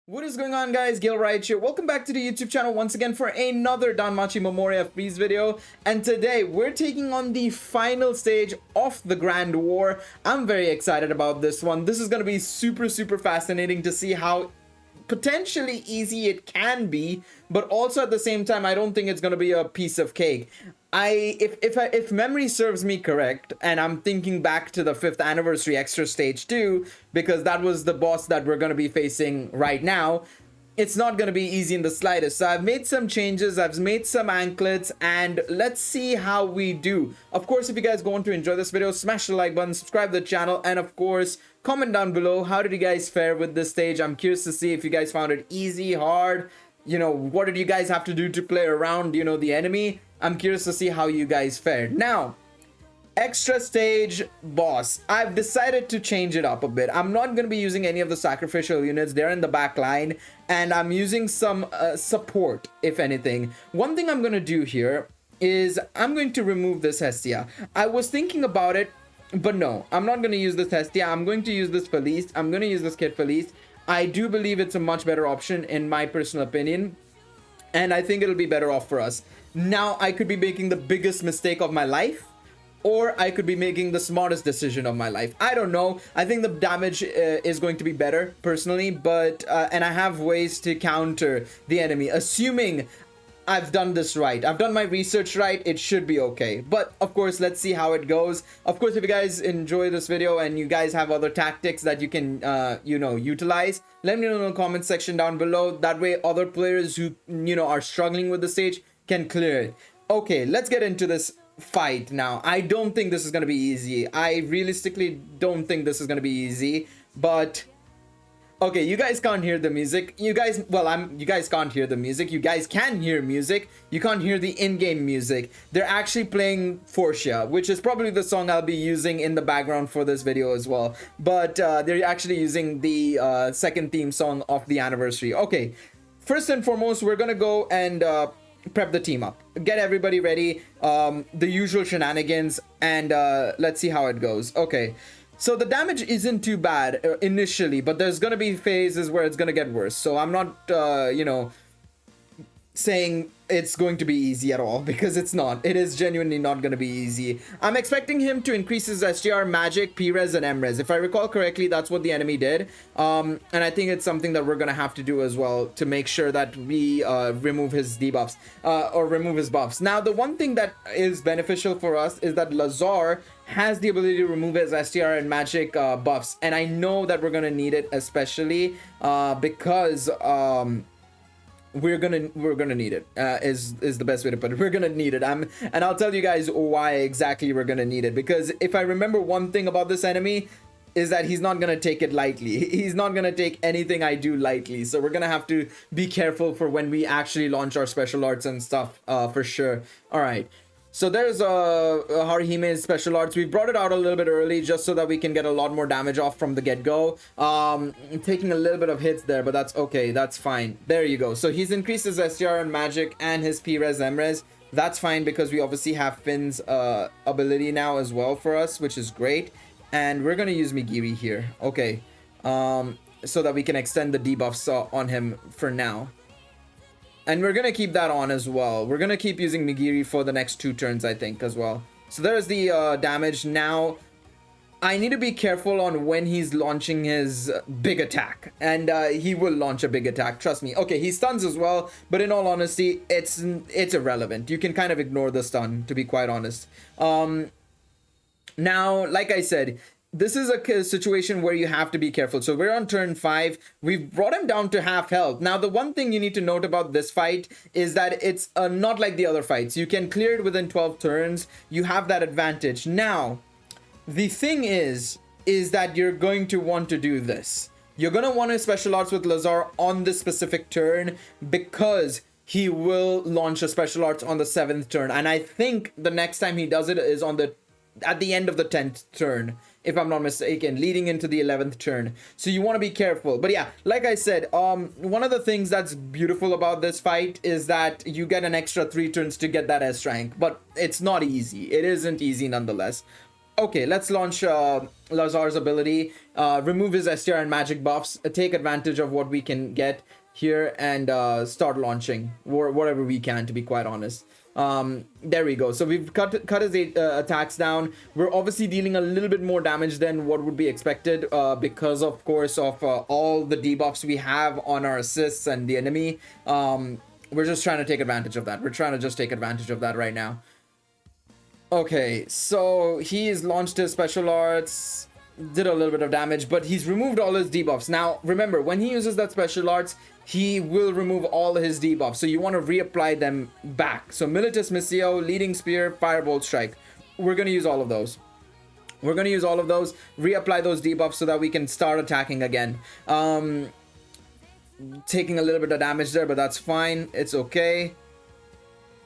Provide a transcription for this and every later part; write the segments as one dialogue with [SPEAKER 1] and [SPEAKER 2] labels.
[SPEAKER 1] What is going on, guys? Gil right here. Welcome back to the YouTube channel once again for another Danmachi Memoria Freese video. And today we're taking on the final stage of the Grand War. I'm very excited about this one. This is going to be super fascinating to see how potentially easy it can be, but also at the same time I don't think it's going to be a piece of cake. If memory serves me correct, and I'm thinking back to the 5th anniversary extra stage 2, because that was the boss that we're going to be facing right now, it's not going to be easy in the slightest. So I've made some changes, I've made some anklets, and let's see how we do. Of course, if you guys want to enjoy this video, smash the like button, subscribe to the channel, and of course comment down below how did you guys fare with this stage. I'm curious to see if you guys found it easy, hard, what did you guys have to do to play around the enemy. I'm curious to see how you guys fared. Now, extra stage boss, I've decided to change it up a bit. I'm not going to be using any of the sacrificial units. They're in the back line, and I'm using some support, if anything. One thing I'm going to do here is I'm going to remove this Hestia. I was thinking about it, but no, I'm not going to use this Hestia. I'm going to use this Felice. I'm going to use this Kid Felice. I do believe it's a much better option in my personal opinion, and I think it'll be better off for us. Now, I could be making the biggest mistake of my life, or I could be making the smartest decision of my life. I don't know. I think the damage is going to be better, personally, but and I have ways to counter the enemy, assuming I've done this right. I've done my research right. It should be okay. But of course, let's see how it goes. Of course, if you guys enjoy this video and you guys have other tactics that you can, utilize, let me know in the comment section down below. That way, other players who, are struggling with the stage can clear it. Okay, let's get into this fight now. I don't think this is going to be easy. I realistically don't think this is going to be easy, but okay, you guys can't hear the music. You guys can't hear the music. You guys can hear music. You can't hear the in-game music. They're actually playing Forcia, which is probably the song I'll be using in the background for this video as well. But they're actually using the second theme song of the anniversary. Okay, first and foremost, we're gonna go and prep the team up, get everybody ready, the usual shenanigans, and let's see how it goes. Okay, so the damage isn't too bad initially, but there's gonna be phases where it's gonna get worse. So I'm not saying it's going to be easy at all, because it's not. It is genuinely not going to be easy. I'm expecting him to increase his STR, magic, P-res, and M-res. If I recall correctly, that's what the enemy did. And I think it's something that we're going to have to do as well to make sure that we remove his debuffs, or remove his buffs. Now, the one thing that is beneficial for us is that Lazar has the ability to remove his STR and magic buffs. And I know that we're going to need it, especially because we're gonna need it, is the best way to put it. We're gonna need it. And I'll tell you guys why exactly we're gonna need it, because if I remember one thing about this enemy is that he's not gonna take it lightly. He's not gonna take anything I do lightly. So we're gonna have to be careful for when we actually launch our special arts and stuff, for sure. All right. So there's Harihime's special arts. We brought it out a little bit early just so that we can get a lot more damage off from the get-go. Taking a little bit of hits there, but that's okay. That's fine. There you go. So he's increased his STR and magic and his P-res, M-res. That's fine because we obviously have Finn's ability now as well for us, which is great. And we're going to use Migiri here. Okay. So that we can extend the debuffs on him for now. And we're going to keep that on as well. We're going to keep using Migiri for the next 2 turns, I think, as well. So there's the damage. Now, I need to be careful on when he's launching his big attack. And he will launch a big attack, trust me. Okay, he stuns as well, but in all honesty, it's irrelevant. You can kind of ignore the stun, to be quite honest. Now, like I said, this is a situation where you have to be careful. So we're on turn 5. We've brought him down to half health. Now, the one thing you need to note about this fight is that it's not like the other fights. You can clear it within 12 turns. You have that advantage. Now, the thing is that you're going to want to do this. You're going to want to special arts with Lazar on this specific turn, because he will launch a special arts on the 7th turn. And I think the next time he does it is at the end of the 10th turn, if I'm not mistaken, leading into the 11th turn. So you want to be careful. But yeah, like I said, one of the things that's beautiful about this fight is that you get an extra 3 turns to get that S rank. But it's not easy. It isn't easy nonetheless. Okay, let's launch Lazar's ability, remove his STR and magic buffs, take advantage of what we can get here, and start launching whatever we can, to be quite honest. There we go. So we've cut his attacks down. We're obviously dealing a little bit more damage than what would be expected because, of course, of all the debuffs we have on our assists and the enemy. We're just trying to take advantage of that. We're trying to just take advantage of that right now. Okay, so he's launched his special arts, did a little bit of damage, but he's removed all his debuffs. Now, remember, when he uses that special arts, he will remove all his debuffs. So you want to reapply them back. So Militus Missio, Leading Spear, Firebolt Strike. We're going to use all of those. We're going to use all of those, reapply those debuffs so that we can start attacking again. Taking a little bit of damage there, but that's fine. It's okay.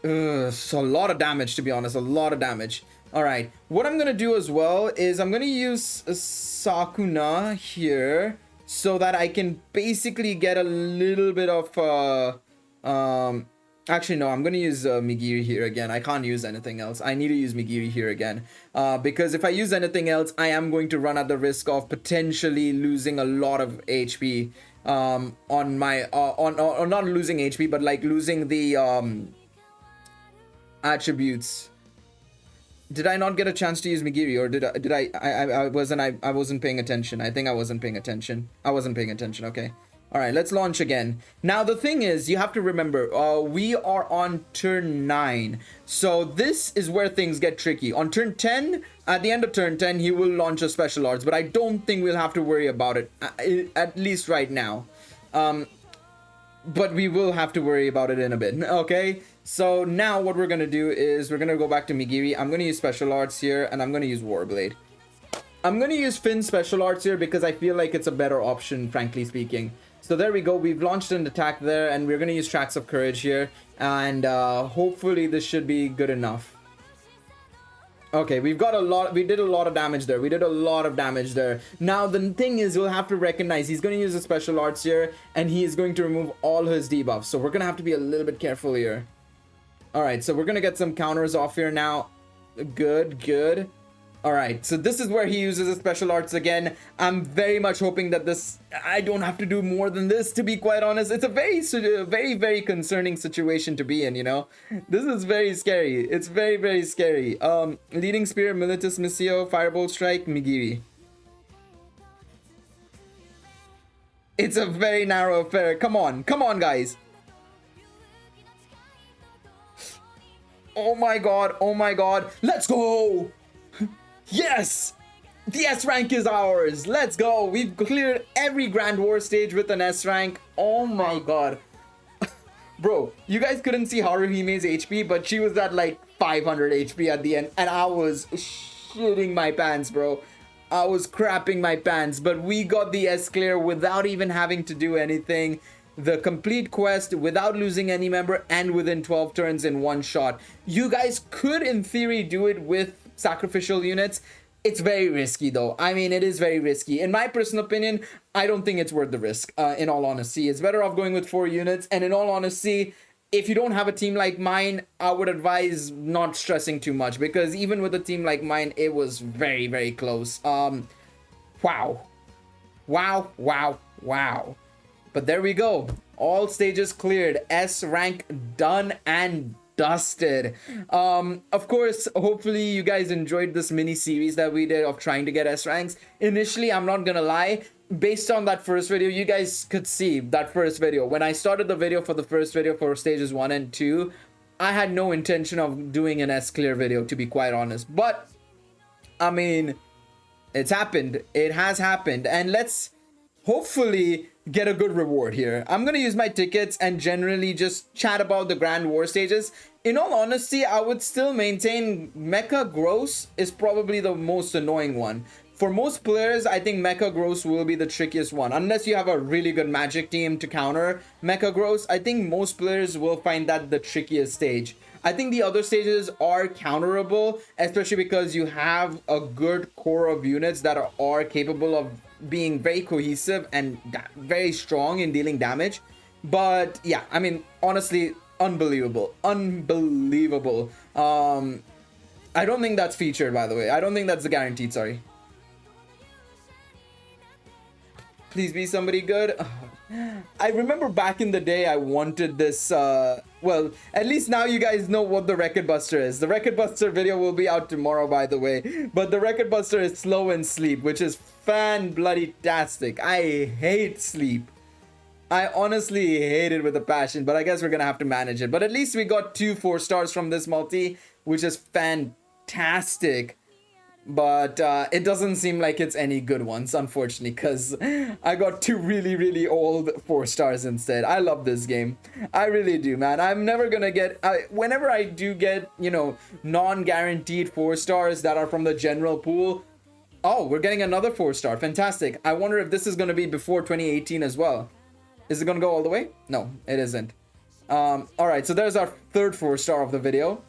[SPEAKER 1] So a lot of damage, to be honest, a lot of damage. All right, what I'm gonna do as well is I'm gonna use Sakuna here so that I can basically get a little bit of actually no, I'm gonna use Migiri here again. I can't use anything else. I need to use Migiri here again because if I use anything else, I am going to run at the risk of potentially losing a lot of HP on my on not losing HP, but like losing the attributes. Did I not get a chance to use Migiri, or I wasn't paying attention. I think I wasn't paying attention. Okay. All right, let's launch again. Now the thing is, you have to remember, we are on turn 9. So this is where things get tricky. On turn 10, at the end of turn 10, he will launch a special arts, but I don't think we'll have to worry about it, at least right now. But we will have to worry about it in a bit, okay? So now what we're gonna do is we're gonna go back to Migiri. I'm gonna use special arts here, and I'm gonna use Warblade. I'm gonna use Finn's special arts here because I feel like it's a better option, frankly speaking. So there we go. We've launched an attack there, and we're gonna use Tracks of Courage here, and hopefully this should be good enough. Okay, we did a lot of damage there. Now the thing is, we'll have to recognize he's going to use the special arts here, and he is going to remove all his debuffs, so we're going to have to be a little bit careful here. All right, so we're going to get some counters off here now. Good. All right, so this is where he uses his special arts again. I'm very much hoping that I don't have to do more than this, to be quite honest. It's a very concerning situation to be in, you know. This is very scary. It's very scary. Leading Spear, Militus Missio, Firebolt Strike, Migiri. It's a very narrow affair. Come on, guys. Oh my god. Let's go. Yes! The S rank is ours! Let's go! We've cleared every Grand War stage with an S rank. Oh my god. Bro, you guys couldn't see Haruhime's HP, but she was at like 500 HP at the end, and I was shitting my pants, bro. I was crapping my pants, but we got the S clear without even having to do anything. The complete quest without losing any member and within 12 turns in one shot. You guys could, in theory, do it with sacrificial units. It's very risky though. I mean, it is very risky. In my personal opinion, I don't think it's worth the risk, in all honesty. It's better off going with 4 units, and in all honesty, if you don't have a team like mine, I would advise not stressing too much, because even with a team like mine, it was very close. Wow. But there we go. All stages cleared. S rank done and dusted. Of course, hopefully you guys enjoyed this mini series that we did of trying to get S ranks. Initially, I'm not gonna lie, based on that first video, you guys could see that first video. When I started the video for the first video for stages 1 and 2, I had no intention of doing an S clear video, to be quite honest. But I mean, it's happened. It has happened, and let's hopefully get a good reward here. I'm gonna use my tickets and generally just chat about the Grand War stages. In all honesty, I would still maintain Mecha Gross is probably the most annoying one. For most players, I think Mecha Gross will be the trickiest one. Unless you have a really good magic team to counter Mecha Gross, I think most players will find that the trickiest stage. I think the other stages are counterable, especially because you have a good core of units that are capable of being very cohesive and very strong in dealing damage. But yeah, I mean, honestly, unbelievable. I don't think that's featured, by the way. I don't think that's the guaranteed, sorry. Please be somebody good. I remember back in the day I wanted this, well, at least now you guys know what the Record Buster is. The Record Buster video will be out tomorrow, by the way. But the Record Buster is Slow and Sleep, which is fan-bloody-tastic. I hate sleep. I honestly hate it with a passion, but I guess we're gonna have to manage it. But at least we got 2 4 stars from this multi, which is fantastic. But it doesn't seem like it's any good ones, unfortunately, because I got 2 really, really old 4 stars instead. I love this game. I really do, man. I'm never gonna get... whenever I do get, you know, non-guaranteed 4 stars that are from the general pool... Oh, we're getting another 4 star. Fantastic. I wonder if this is gonna be before 2018 as well. Is it gonna go all the way? No, it isn't. Alright, so there's our 3rd 4 star of the video.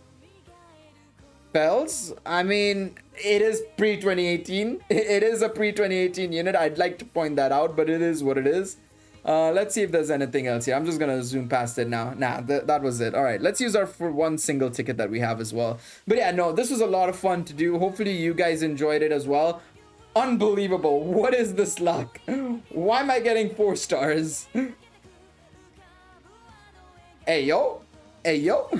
[SPEAKER 1] Bells, I mean, it is pre-2018. It is a pre-2018 unit. I'd like to point that out, but it is what it is. Let's see if there's anything else here. I'm just gonna zoom past it now. Nah, that was it. All right, let's use our for 1 single ticket that we have as well. But yeah, no, this was a lot of fun to do. Hopefully you guys enjoyed it as well. Unbelievable. What is this luck? Why am I getting 4 stars? Hey, yo. Hey, yo.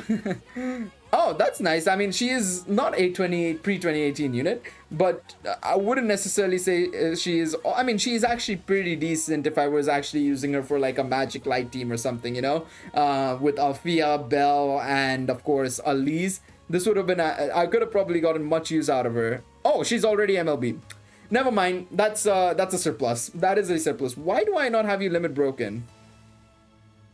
[SPEAKER 1] Oh, that's nice. I mean, she is not a pre-2018 unit, but I wouldn't necessarily say she is... I mean, she is actually pretty decent if I was actually using her for like a Magic Light team or something, you know? With Althea, Belle, and of course, Elise. This would have been... I could have probably gotten much use out of her. Oh, she's already MLB. Never mind. That's a surplus. That is a surplus. Why do I not have you limit broken?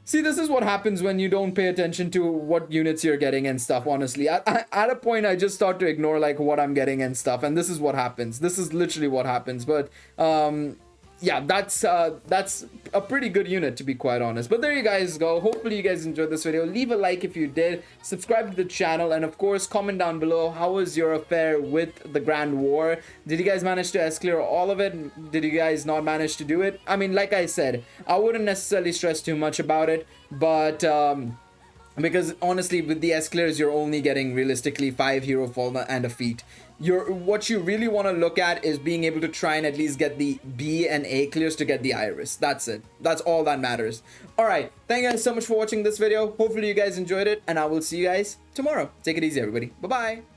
[SPEAKER 1] See, this is what happens when you don't pay attention to what units you're getting and stuff, honestly. At a point, I just start to ignore, like, what I'm getting and stuff, and this is what happens. This is literally what happens, but, yeah, that's a pretty good unit, to be quite honest. But there you guys go. Hopefully you guys enjoyed this video. Leave a like if you did. Subscribe to the channel, and of course, comment down below. How was your affair with the Grand War? Did you guys manage to S-clear all of it? Did you guys not manage to do it? I mean, like I said, I wouldn't necessarily stress too much about it, but because honestly, with the S-clears, you're only getting realistically 5 hero fall and a feat. What you really want to look at is being able to try and at least get the B and A clears to get the Iris. That's it. That's all that matters. Alright, thank you guys so much for watching this video. Hopefully you guys enjoyed it, and I will see you guys tomorrow. Take it easy, everybody. Bye-bye.